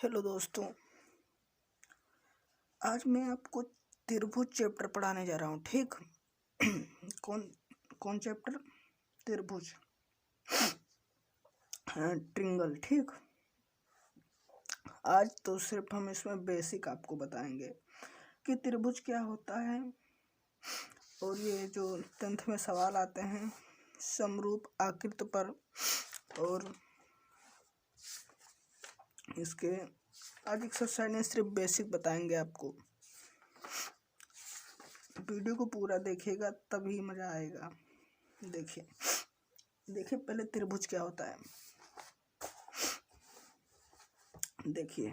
Hello दोस्तों, आज मैं आपको त्रिभुज चैप्टर पढ़ाने जा रहा हूँ। ठीक। कौन कौन चैप्टर? त्रिभुज, ट्रिंगल। ठीक। आज तो सिर्फ हम इसमें बेसिक आपको बताएंगे कि त्रिभुज क्या होता है, और ये जो 10th में सवाल आते हैं समरूप आकृति पर, और इसके आज एक्सरसाइज में सिर्फ बेसिक बताएंगे आपको। वीडियो को पूरा देखिएगा तभी मजा आएगा। देखिए पहले त्रिभुज क्या होता है। देखिए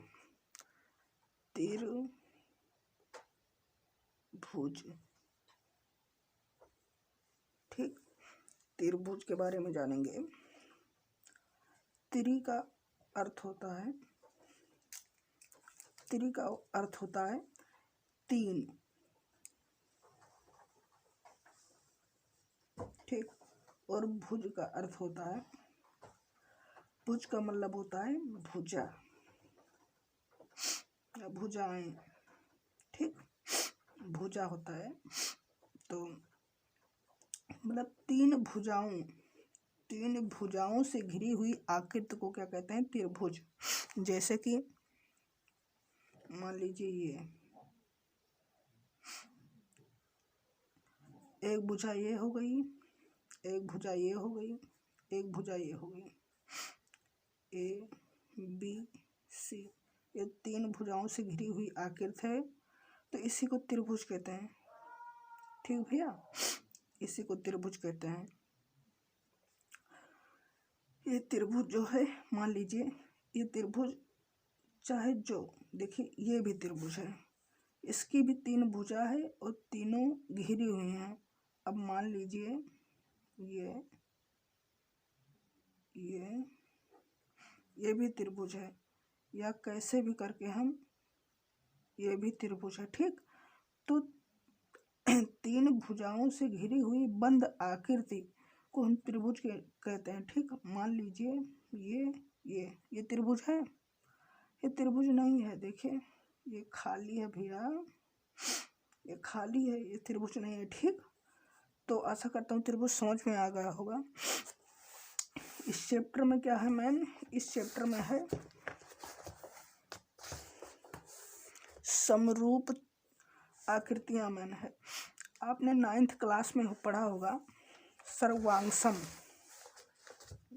त्रिभुज, ठीक। त्रिभुज के बारे में जानेंगे। त्रि का अर्थ होता है तीन। ठीक। और भुज का अर्थ होता है, भुज का मतलब होता है भुजा या भुजाएं। ठीक। भुजा होता है तो मतलब तीन भुजाओं से घिरी हुई आकृति को क्या कहते हैं? त्रिभुज। जैसे कि मान लीजिए ये एक भुजा ये हो गई, एक भुजा ये हो गई, एक भुजा ये हो गई, ए बी सी। ये तीन भुजाओं से घिरी हुई आकृति है, तो इसी को त्रिभुज कहते हैं। ठीक भैया, इसी को त्रिभुज कहते हैं। ये त्रिभुज जो है, मान लीजिए ये त्रिभुज चाहे जो, देखिए ये भी त्रिभुज है, इसकी भी तीन भुजा है और तीनों घिरी हुई हैं। अब मान लीजिए ये भी त्रिभुज है, या कैसे भी करके हम, ये भी त्रिभुज है। ठीक। तो तीन भुजाओं से घिरी हुई बंद आकृति को हम त्रिभुज कहते हैं। ठीक। मान लीजिए ये त्रिभुज है, ये त्रिभुज नहीं है। देखिए ये खाली है भैया, ये खाली है, ये त्रिभुज नहीं है। ठीक। तो आशा करता हूँ त्रिभुज समझ में आ गया होगा। इस चैप्टर में क्या है मैन? इस चैप्टर में है समरूप आकृतियां मैन है। आपने 9th क्लास में पढ़ा होगा सर्वांगसम।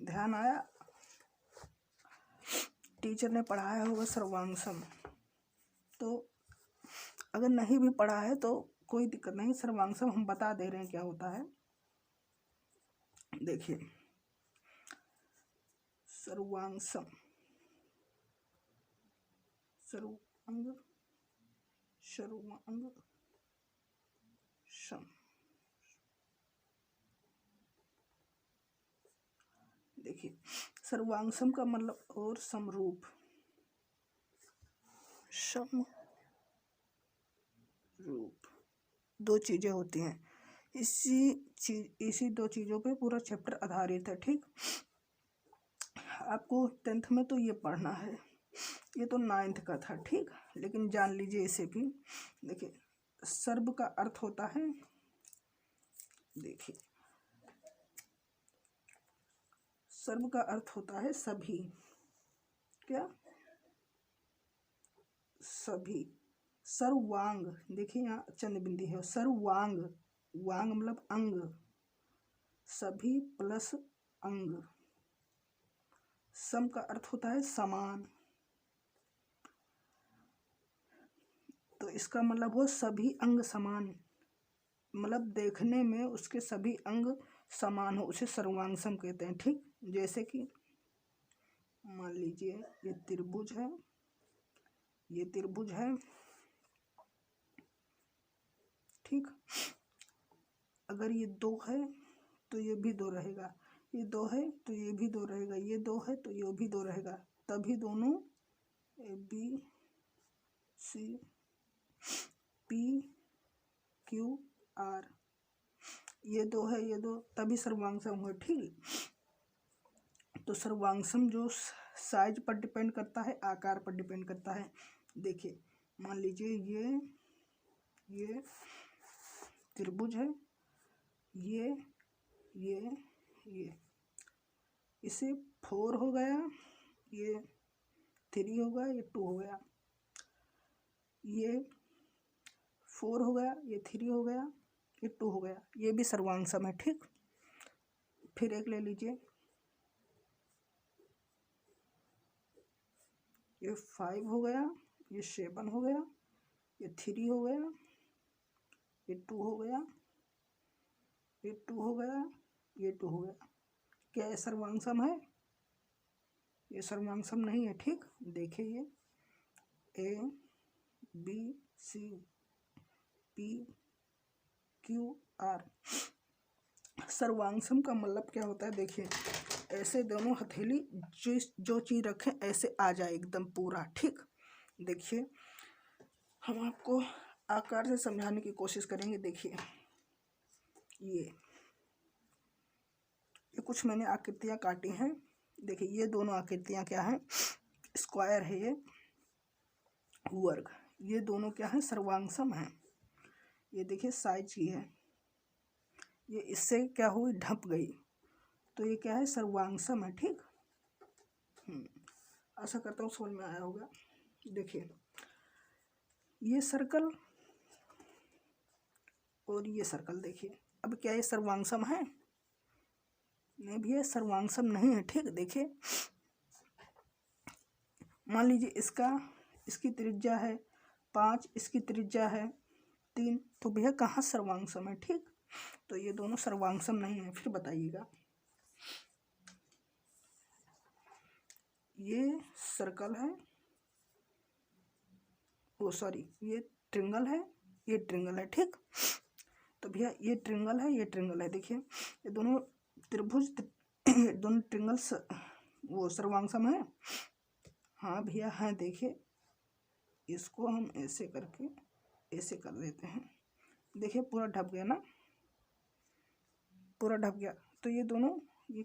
ध्यान आया? टीचर ने पढ़ाया होगा सर्वांगसम। तो अगर नहीं भी पढ़ा है तो कोई दिक्कत नहीं, सर्वांगसम हम बता दे रहे हैं क्या होता है। देखिए सर्वांगसम, सर्वांगसम। देखिए सर्वांगसम का मतलब और समरूप, समरूप दो चीजें होती हैं। इसी दो चीजों पे पूरा चैप्टर आधारित है। ठीक। आपको 10th में तो ये पढ़ना है, ये तो 9th का था। ठीक। लेकिन जान लीजिए इसे भी। देखिए सर्व का अर्थ होता है, देखिए सर्व का अर्थ होता है सभी। क्या? सभी। सर्वांग, देखिए यहाँ चंद्र बिंदी है। सर्वांग, वांग मतलब अंग, सभी प्लस अंग। सम का अर्थ होता है समान, तो इसका मतलब हो सभी अंग समान, मतलब देखने में उसके सभी अंग समान हो, उसे सर्वांगसम कहते हैं। ठीक। जैसे कि मान लीजिए ये त्रिभुज है, ये त्रिभुज है। ठीक। अगर ये दो है तो ये भी दो रहेगा, ये दो है तो ये भी दो रहेगा, ये दो है तो ये भी दो रहेगा, तभी दोनों A B C P Q R, ये दो है ये दो, तभी सर्वांगसम हुआ। ठीक। तो सर्वांगसम जो साइज पर डिपेंड करता है, आकार पर डिपेंड करता है। देखिए मान लीजिए ये त्रिभुज है, ये इसे 4 हो गया, ये 3 हो गया, ये 2 हो गया, ये 4 हो गया, ये 3 हो गया, ये 2 हो गया, ये भी सर्वांगसम है। ठीक, फिर एक ले लीजिए, ये 5 हो गया, ये 7 हो गया, ये 3 हो गया, ये 2 हो गया, ये 2 हो गया, ये 2 हो गया। क्या ये सर्वांगसम है? ये सर्वांगसम नहीं है। ठीक, देखिए ये A B C P Q R सर्वांगसम का मतलब क्या होता है? देखिए ऐसे दोनों हथेली जो चीज रखें ऐसे आ जाए एकदम पूरा। ठीक, देखिए हम आपको आकार से समझाने की कोशिश करेंगे। देखिए ये कुछ मैंने आकृतियां काटी हैं। देखिए ये दोनों आकृतियां क्या हैं? स्क्वायर है, ये वर्ग, ये दोनों क्या है? सर्वांगसम है। ये देखिए साइज की है, ये इससे क्या हुई? ढप गई, तो ये क्या है? सर्वांगसम है। ठीक, आशा करता हूँ समझ में आया होगा। देखिए ये सर्कल और ये सर्कल, देखिए अब क्या ये सर्वांगसम है? नहीं भैया, सर्वांगसम नहीं है। ठीक, देखिए मान लीजिए इसकी त्रिज्या है 5, इसकी त्रिज्या है 3, तो भैया कहाँ सर्वांगसम है? ठीक, तो ये दोनों सर्वांगसम नहीं है। फिर बताइएगा, ये सर्कल है, ओ सॉरी, ये ट्रिंगल है, ये ट्रिंगल है। ठीक, तो भैया ये ट्रिंगल है, ये ट्रिंगल है। देखिए ये दोनों त्रिभुज दोनों ट्रिंगल्स वो सर्वांगसम है। हाँ भैया हैं। देखिए इसको हम ऐसे करके ऐसे कर देते हैं, देखिए पूरा ढप गया ना, पूरा ढप गया। तो ये दोनों ये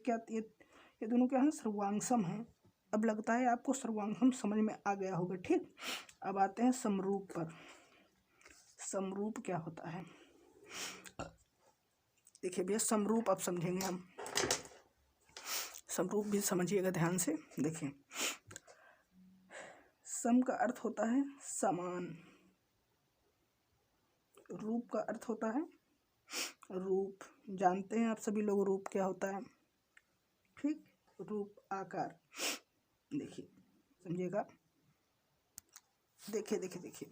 दोनों क्या है? सर्वांगसम है। अब लगता है आपको सर्वांगसम समझ में आ गया होगा। ठीक, अब आते हैं समरूप पर। समरूप क्या होता है? देखिए भैया समरूप अब समझेंगे हम। समरूप भी समझिएगा ध्यान से। देखिए सम का अर्थ होता है समान, रूप का अर्थ होता है रूप। जानते हैं आप सभी लोग रूप क्या होता है? ठीक, रूप आकार। देखिए समझिएगा, देखिए देखिए देखिए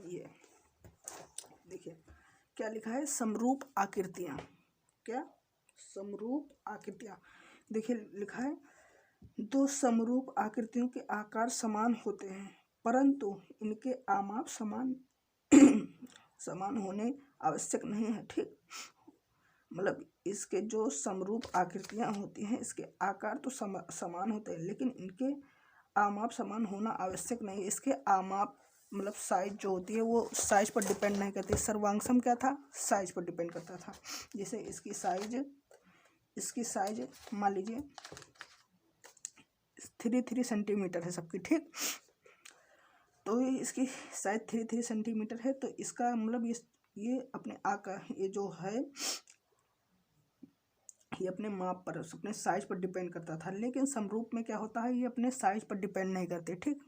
ये देखिए क्या लिखा है? समरूप आकृतियां। क्या? समरूप आकृतियां। देखिए लिखा है, दो समरूप आकृतियों के आकार समान होते हैं परंतु इनके आमाप समान समान होने आवश्यक नहीं है। ठीक, मतलब इसके जो समरूप आकृतियां होती हैं इसके आकार तो समान होते हैं लेकिन इनके आमाप समान होना आवश्यक नहीं है। इसके आमाप मतलब साइज जो होती है वो साइज पर डिपेंड नहीं करती। सर्वांगसम क्या था? साइज पर डिपेंड करता था। जैसे इसकी साइज मान लीजिए 3 सेंटीमीटर है सबकी। ठीक, तो इसकी साइज 3 सेंटीमीटर है, तो इसका मतलब ये अपने आकार ये जो है ये अपने माप पर अपने साइज पर डिपेंड करता था। लेकिन समरूप में क्या होता है? ये अपने साइज पर डिपेंड नहीं करते। ठीक,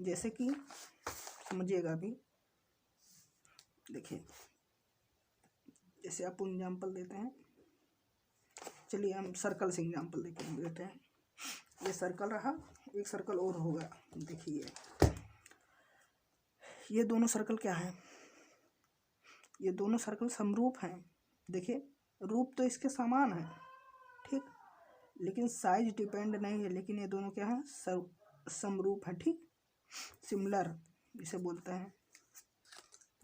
जैसे कि समझिएगा अभी। देखिए जैसे आप एग्जाम्पल देते हैं, चलिए हम सर्कल से एग्जाम्पल देते हैं। ये सर्कल रहा, एक सर्कल और होगा। देखिए ये दोनों सर्कल क्या है? ये दोनों सर्कल समरूप हैं। देखिए रूप तो इसके समान है। ठीक, लेकिन साइज डिपेंड नहीं है। लेकिन ये दोनों क्या है? समरूप है। ठीक, सिमिलर जिसे बोलते हैं।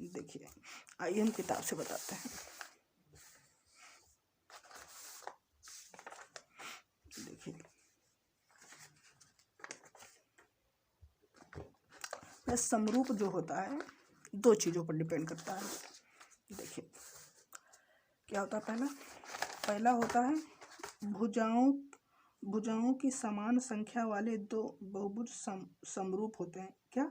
देखिए आइए हम किताब से बताते हैं। देखिए समरूप जो होता है दो चीज़ों पर डिपेंड करता है। देखिए क्या होता है? पहला होता है भुजाओं की समान संख्या वाले दो बहुभुज समरूप होते हैं। क्या?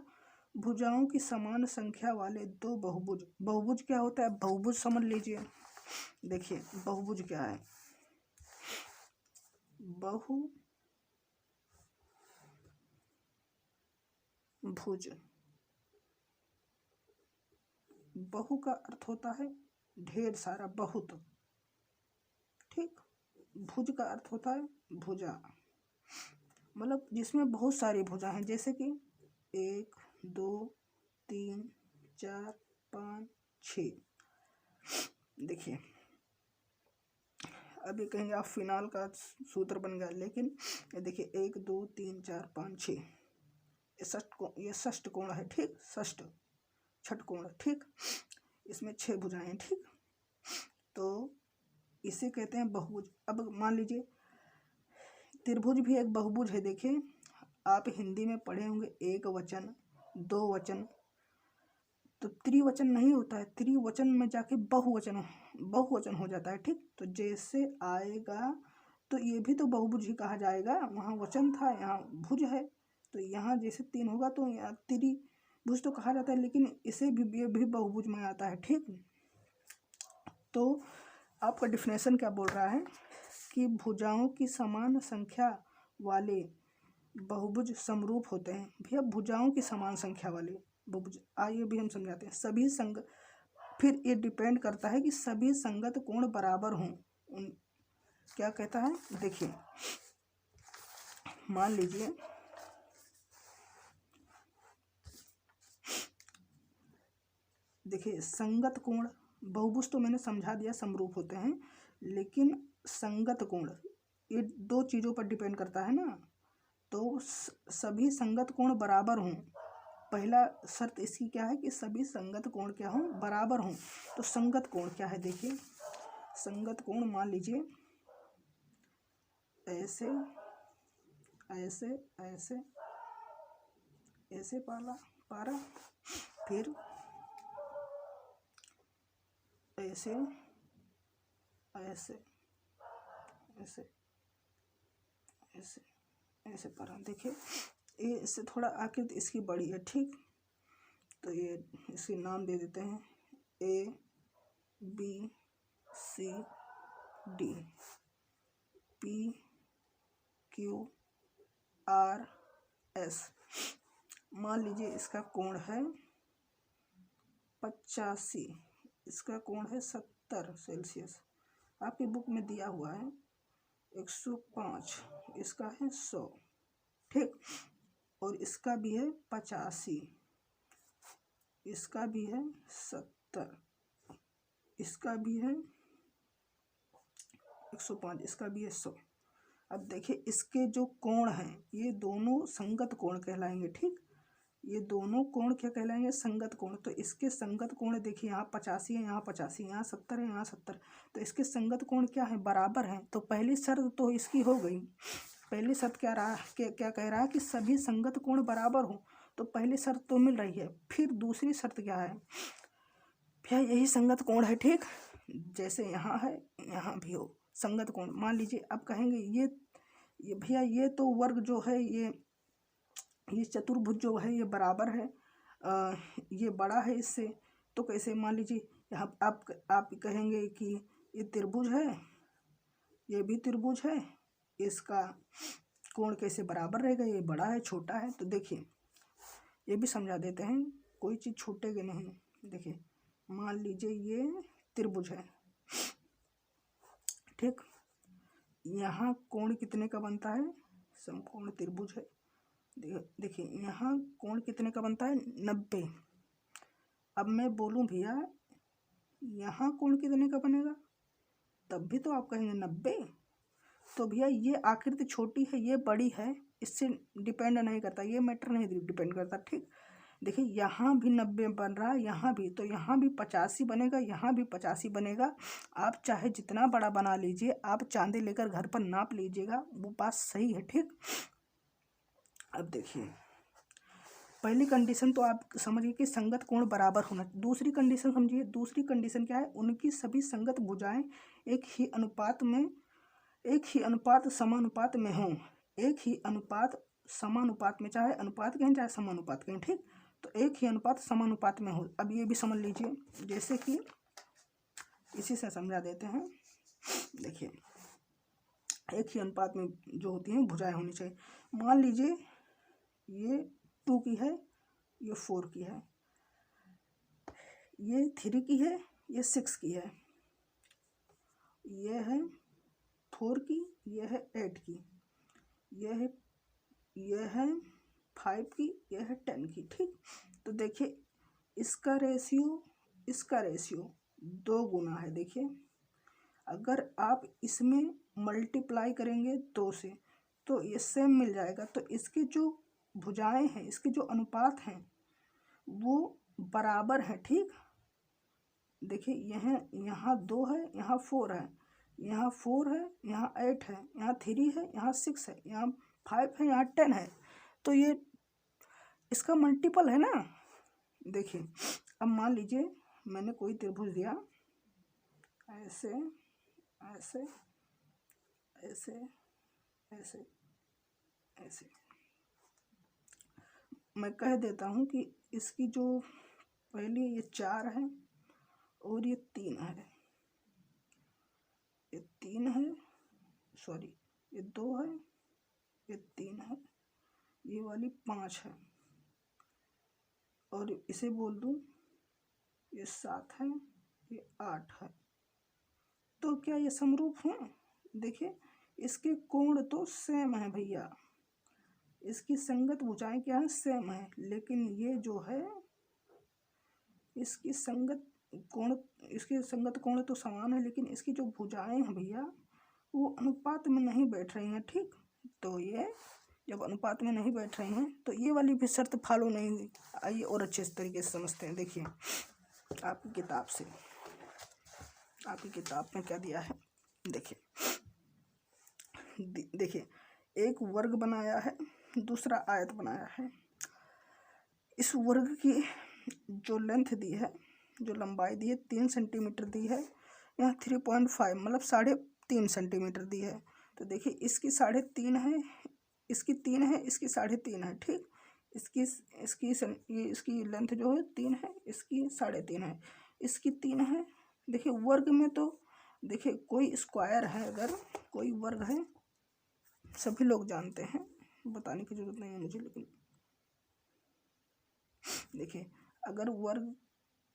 भुजाओं की समान संख्या वाले दो बहुभुज। बहुभुज क्या होता है? बहुभुज समझ लीजिए। देखिए बहुभुज क्या है? बहुभुज, बहु का अर्थ होता है ढेर सारा, बहुत। ठीक, भुज का अर्थ होता है भुजा, मतलब जिसमें बहुत सारी भुजा हैं, जैसे कि 1 2 3 4 5 6। देखिए अभी कहेंगे आप फिनाल का सूत्र बन गया, लेकिन ये देखिए 1 2 3 4 5 6, ये षष्ठ कोण है। ठीक, षष्ठ छठ कोण। ठीक, इसमें 6 भुजाएं हैं। ठीक, तो इसे कहते हैं बहुभुज। अब मान लीजिए त्रिभुज भी एक बहुभुज है। देखिए आप हिंदी में पढ़े होंगे एक वचन, दो वचन, तो त्रिवचन नहीं होता है, त्रिवचन में जाके बहुवचन हो जाता है। ठीक, तो जैसे आएगा तो ये भी तो बहुभुज ही कहा जाएगा, वहाँ वचन था यहाँ भुज है, तो यहाँ जैसे 3 होगा तो यहाँ त्रिभुज तो कहा जाता है, लेकिन इसे भी ये भी बहुभुज में आता है। ठीक, तो आपका डिफिनेशन क्या बोल रहा है कि भुजाओं की समान संख्या वाले बहुभुज समरूप होते हैं। भैया भुजाओं की समान संख्या वाले बहुभुज, आइए भी हम समझाते हैं। सभी फिर ये डिपेंड करता है कि सभी संगत कोण बराबर हों। क्या कहता है? देखिए मान लीजिए देखिए संगत कोण, बहुभुज तो मैंने समझा दिया समरूप होते हैं, लेकिन संगत कोण ये दो चीज़ों पर डिपेंड करता है ना, तो सभी संगत कोण बराबर हों। पहला शर्त इसकी क्या है कि सभी संगत कोण क्या हों? बराबर हों। तो संगत कोण क्या है? देखिए संगत कोण मान लीजिए ऐसे ऐसे ऐसे ऐसे पारा, फिर ऐसे ऐसे ऐसे ऐसे ऐसे पारा। देखिए ये इससे थोड़ा आकृति इसकी बड़ी है। ठीक, तो ये इसके नाम दे देते हैं A B C D P Q R S। मान लीजिए इसका कोण है 85, इसका कोण है 70 सेल्सियस। आपकी बुक में दिया हुआ है 105, इसका है 100। ठीक, और इसका भी है 85, इसका भी है 70, इसका भी है 105, इसका भी है 100। अब देखिए इसके जो कोण हैं ये दोनों संगत कोण कहलाएंगे। ठीक, ये दोनों कोण क्या कहलाएंगे? संगत कोण। तो इसके संगत कोण देखिए यहाँ 85 है, यहाँ 85, यहाँ 70 है, यहाँ 70, तो इसके संगत कोण क्या है? बराबर हैं। तो पहली शर्त तो इसकी हो गई। पहली शर्त क्या कह रहा है कि सभी संगत कोण बराबर हो, तो पहली शर्त तो मिल रही है। फिर दूसरी शर्त क्या है? भैया यही संगत कोण है। ठीक, जैसे यहाँ है यहाँ भी हो संगत कोण। मान लीजिए अब कहेंगे ये भैया ये तो वर्ग जो है ये चतुर्भुज जो है ये बराबर है, ये बड़ा है इससे, तो कैसे? मान लीजिए यहाँ आप कहेंगे कि ये त्रिभुज है, ये भी त्रिभुज है, इसका कोण कैसे बराबर रहेगा? ये बड़ा है छोटा है। तो देखिए ये भी समझा देते हैं, कोई चीज़ छूटेगी नहीं। देखिए मान लीजिए ये त्रिभुज है। ठीक, यहाँ कोण कितने का बनता है? समकोण त्रिभुज है। देखिए यहाँ कोण कितने का बनता है? 90। अब मैं बोलूँ भैया यहाँ कोण कितने का बनेगा? तब भी तो आप कहेंगे 90। तो भैया ये आकृति छोटी है, ये बड़ी है, इससे डिपेंड नहीं करता, ये मैटर नहीं डिपेंड करता। ठीक, देखिए यहाँ भी 90 बन रहा है, यहाँ भी, तो यहाँ भी 85 बनेगा, यहाँ भी 85 बनेगा। आप चाहे जितना बड़ा बना लीजिए, आप चांदी लेकर घर पर नाप लीजिएगा, वो बात सही है। ठीक, अब देखिए पहली कंडीशन तो आप समझिए कि संगत कोण बराबर होना। दूसरी कंडीशन समझिए, दूसरी कंडीशन क्या है? उनकी सभी संगत भुजाएं एक ही अनुपात में एक ही अनुपात समानुपात में हो, एक ही अनुपात समानुपात में, चाहे अनुपात कहें चाहे समानुपात कहें, ठीक। तो एक ही अनुपात समानुपात में हो। अब ये भी समझ लीजिए, जैसे कि इसी से समझा देते हैं। देखिए, एक ही अनुपात में जो होती हैं भुजाएं होनी चाहिए। मान लीजिए ये 2 की है, ये 4 की है, ये 3 की है, ये 6 की है, ये है 4 की, ये है 8 की, ये है 5 की, ये है 10 की, ठीक। तो देखिए इसका रेशियो 2 गुना है। देखिए अगर आप इसमें मल्टीप्लाई करेंगे 2 से तो ये सेम मिल जाएगा। तो इसकी जो भुजाएं हैं, इसके जो अनुपात हैं वो बराबर हैं, ठीक। देखिए यहाँ 2 है, यहाँ 4 है, यहाँ 4 है, यहाँ 8 है, यहाँ 3 है, यहाँ 6 है, यहाँ 5 है, यहाँ 10 है। तो ये इसका मल्टीपल है ना। देखिए अब मान लीजिए मैंने कोई त्रिभुज दिया, ऐसे ऐसे ऐसे ऐसे ऐसे, मैं कह देता हूँ कि इसकी जो पहली ये 4 है और ये 3 है, ये 3 है, सॉरी ये 2 है, ये 3 है, ये वाली 5 है, और इसे बोल दूँ ये 7 है, ये 8 है। तो क्या ये समरूप हैं? देखिए इसके कोण तो सेम है भैया, इसकी संगत भुजाएं क्या है, सेम है। लेकिन ये जो है इसकी संगत कोण तो समान है, लेकिन इसकी जो भुजाएं हैं भैया वो अनुपात में नहीं बैठ रही हैं, ठीक। तो ये जब अनुपात में नहीं बैठ रही हैं तो ये वाली भी शर्त फॉलो नहीं हुई। आइए और अच्छे तरीके से समझते हैं। देखिए आपकी किताब में क्या दिया है, देखिए एक वर्ग बनाया है, दूसरा आयत बनाया है। इस वर्ग की जो लेंथ दी है, जो लंबाई दी है 3 सेंटीमीटर दी है, यहाँ 3.5 मतलब 3.5 सेंटीमीटर दी है। तो देखिए इसकी 3.5 है, इसकी 3 है, इसकी 3.5 है, ठीक। इसकी लेंथ जो है 3 है, इसकी 3.5 है, इसकी 3 है। देखिए वर्ग में तो देखिए कोई स्क्वायर है, अगर कोई वर्ग है सभी लोग जानते हैं, बताने की जरूरत नहीं है मुझे। लेकिन देखिए अगर वर्ग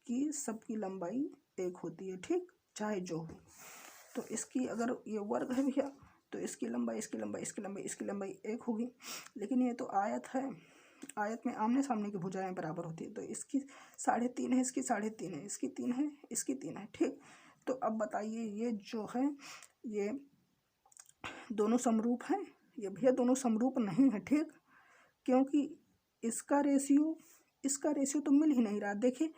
की सबकी लंबाई 1 होती है, ठीक, चाहे जो हो, तो इसकी अगर ये वर्ग है भैया तो इसकी लंबाई 1 होगी। लेकिन ये तो आयत है, आयत में आमने सामने की भुजाएं बराबर होती है। तो इसकी 3.5 है, इसकी 3.5 है, इसकी 3 है, इसकी 3 है, ठीक। तो अब बताइए ये जो है ये दोनों समरूप हैं? ये भैया दोनों समरूप नहीं है, ठीक, क्योंकि इसका रेशियो तो मिल ही नहीं रहा। देखिए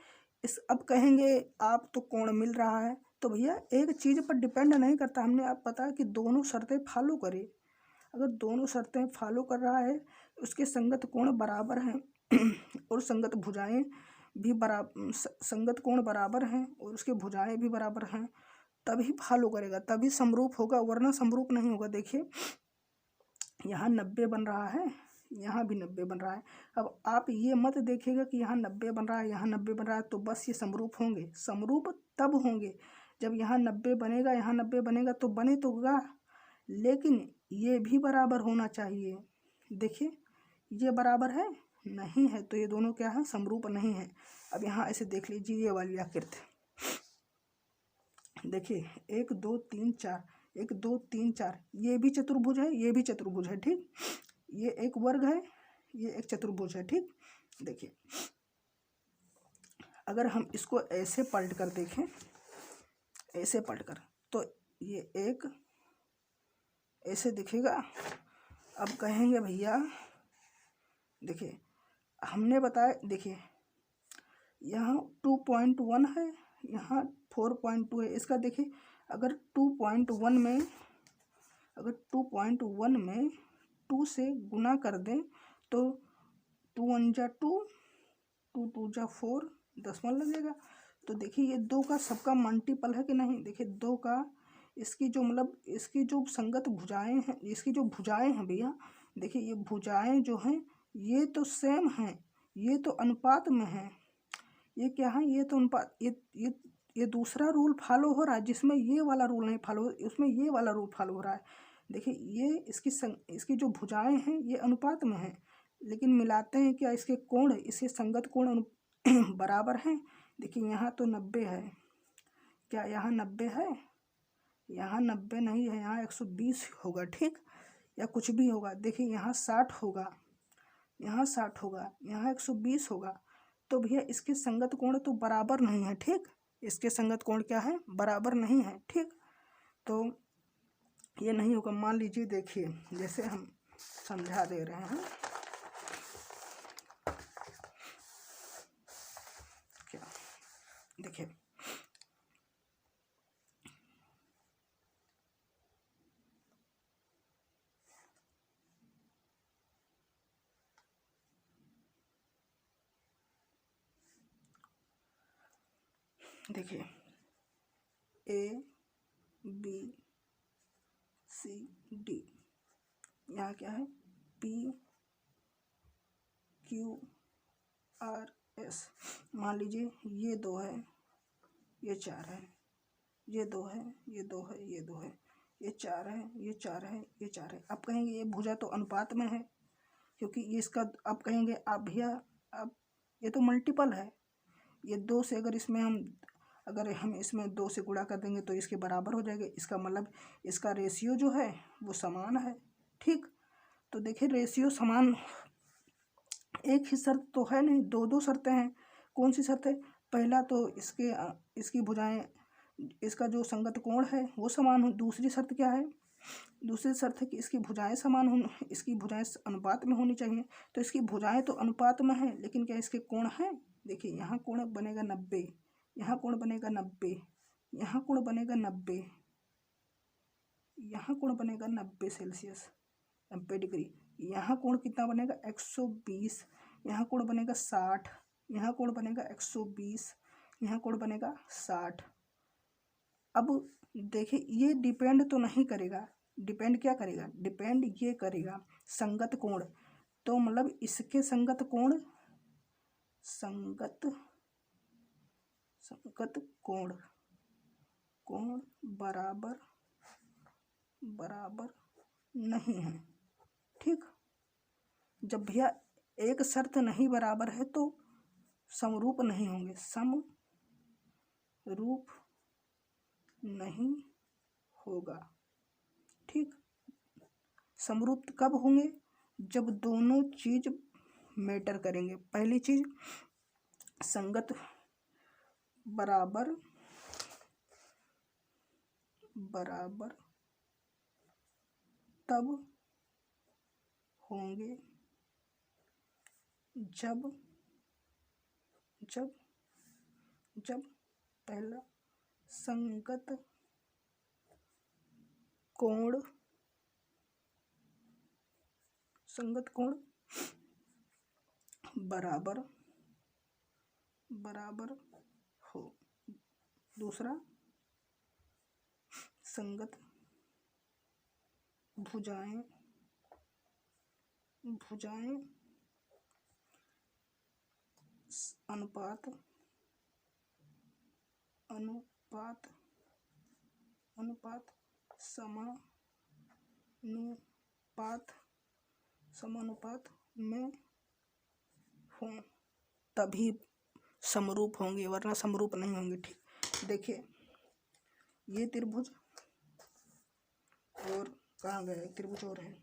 अब कहेंगे आप तो कोण मिल रहा है, तो भैया एक चीज़ पर डिपेंड नहीं करता। हमने आप पता कि दोनों शर्तें फॉलो करें। अगर दोनों शर्तें फॉलो कर रहा है, उसके संगत कोण बराबर हैं और संगत भुजाएं भी संगत कोण बराबर हैं और उसके भुजाएं भी बराबर हैं, तभी फॉलो करेगा, तभी समरूप होगा, वरना समरूप नहीं होगा। देखिए यहाँ 90 बन रहा है, यहाँ भी 90 बन रहा है। अब आप ये मत देखिएगा कि यहाँ 90 बन रहा है, यहाँ 90 बन रहा है तो बस ये समरूप होंगे। समरूप तब होंगे जब यहाँ 90 बनेगा, यहाँ 90 बनेगा, तो बने तो होगा, लेकिन ये भी बराबर होना चाहिए। देखिए ये बराबर है, नहीं है, तो ये दोनों क्या है, समरूप नहीं है। अब यहाँ ऐसे देख लीजिए ये वाली आकृति, देखिए 1 2 3 4, 1 2 3 4, ये भी चतुर्भुज है, ये भी चतुर्भुज है, ठीक। ये एक वर्ग है, ये एक चतुर्भुज है, ठीक। देखिए अगर हम इसको ऐसे पलट कर देखें, ऐसे पलट कर, तो ये एक ऐसे दिखेगा। अब कहेंगे भैया देखिए हमने बताया, देखिए यहाँ 2.1 है, यहाँ 4.2 है। इसका देखिए अगर 2.1 में 2 से गुना कर दें तो 2 1 जा 2, 2 2 जा 4, 10 लगेगा। तो देखिए ये 2 का सबका मल्टीपल है कि नहीं। देखिए 2 का इसकी जो मतलब इसकी जो संगत भुजाएं हैं, इसकी जो भुजाएं हैं भैया, देखिए ये भुजाएं जो हैं ये तो सेम हैं, ये तो अनुपात में हैं। ये क्या है, ये तो अनुपात, ये दूसरा रूल फॉलो हो रहा है जिसमें ये वाला रूल नहीं फॉलो, उसमें ये वाला रूल फॉलो हो रहा है। देखिए ये इसकी जो भुजाएं हैं ये अनुपात में हैं, लेकिन मिलाते हैं क्या, इसके कोण, इसके संगत कोण बराबर हैं। देखिए यहाँ तो 90 है, क्या यहाँ 90 है, यहाँ 90 नहीं है, यहाँ 120 होगा, ठीक, या कुछ भी होगा। देखिए यहाँ 60 होगा, यहाँ 60 होगा, यहाँ 120 होगा। तो भैया इसके संगत कोण तो बराबर नहीं है, ठीक, इसके संगत कोण क्या है, बराबर नहीं है, ठीक। तो ये नहीं होगा। मान लीजिए, देखिए जैसे हम समझा दे रहे हैं, क्या, देखिए देखिए A B C D, यहाँ क्या है, P Q R S। मान लीजिए ये 2 है, ये 4 है, ये 2 है, ये 2 है, ये 2 है, ये 4 है, ये 4 है, ये 4 है। आप कहेंगे ये भुजा तो अनुपात में है, क्योंकि ये इसका, आप कहेंगे आप भैया अब ये तो मल्टीपल है, ये 2 से अगर हम इसमें 2 से गुणा कर देंगे तो इसके बराबर हो जाएगा, इसका मतलब इसका रेशियो जो है वो समान है, ठीक। तो देखिए रेशियो समान, एक ही शर्त तो है नहीं, 2 शर्तें हैं। कौन सी शर्त है, पहला तो इसकी भुजाएं, इसका जो संगत कोण है वो समान हो। दूसरी शर्त क्या है, दूसरी शर्त है कि इसकी भुजाएं समान हो, इसकी भुजाएं अनुपात में होनी चाहिए। तो इसकी भुजाएं तो अनुपात में है, लेकिन क्या इसके कोण हैं, देखिए यहाँ कोण बनेगा 90, यहाँ कोण बनेगा 90, यहाँ कोण बनेगा 90, यहाँ कोण बनेगा 90 सेल्सियस, 90 डिग्री। यहाँ कोण कितना बनेगा 120, यहाँ कोण बनेगा 60, यहाँ कोण बनेगा 120, यहाँ कोण बनेगा 60। अब देखिए ये डिपेंड तो नहीं करेगा, डिपेंड क्या करेगा, डिपेंड ये करेगा संगत कोण। तो मतलब इसके संगत कोण, संगत कोण बराबर नहीं है, ठीक। जब भैया एक शर्त नहीं बराबर है तो समरूप नहीं होंगे, समरूप नहीं होगा, ठीक। समरूप कब होंगे, जब दोनों चीज मैटर करेंगे। पहली चीज संगत बराबर तब होंगे जब पहला संगत कोण बराबर हो, दूसरा संगत भुजाएं अनुपात समानुपात में हों, तभी समरूप होंगे, वरना समरूप नहीं होंगे, ठीक। देखिए ये त्रिभुज, और कहाँ गया एक त्रिभुज और है,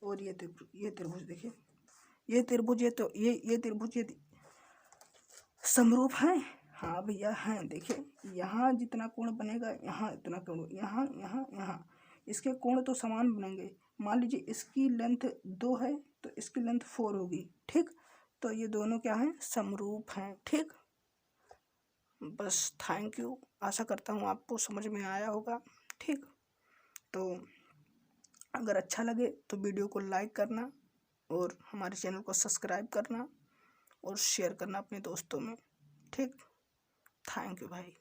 और ये त्रिभुज देखिए, ये त्रिभुज, ये त्रिभुज, ये समरूप है, हाँ भैया हैं। देखिए यहाँ जितना कोण बनेगा, यहाँ इतना कोण, यहाँ इसके कोण तो समान बनेंगे। मान लीजिए इसकी लेंथ 2 है तो इसकी लेंथ 4 होगी, ठीक। तो ये दोनों क्या हैं, समरूप हैं, ठीक। बस थैंक यू, आशा करता हूँ आपको समझ में आया होगा, ठीक। तो अगर अच्छा लगे तो वीडियो को लाइक करना और हमारे चैनल को सब्सक्राइब करना और शेयर करना अपने दोस्तों में, ठीक। थैंक यू भाई।